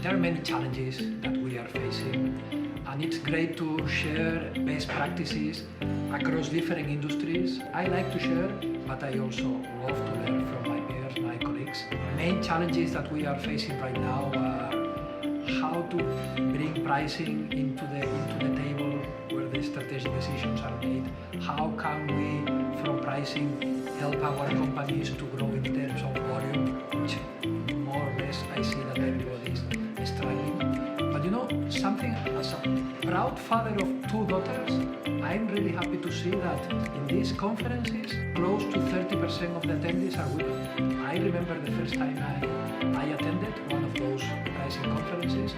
There are many challenges that we are facing, and it's great to share best practices across different industries. I like to share, but I also love to learn from my peers, my colleagues. Main challenges that we are facing right now are how to bring pricing into the table where the strategic decisions are made. How can we, from pricing, help our companies to grow in terms of volume, which more or less I see that everybody is struggling. But you know something, as a proud father of two daughters, I'm really happy to see that in these conferences, close to 30% of the attendees are women. I remember the first time I attended one of those pricing conferences,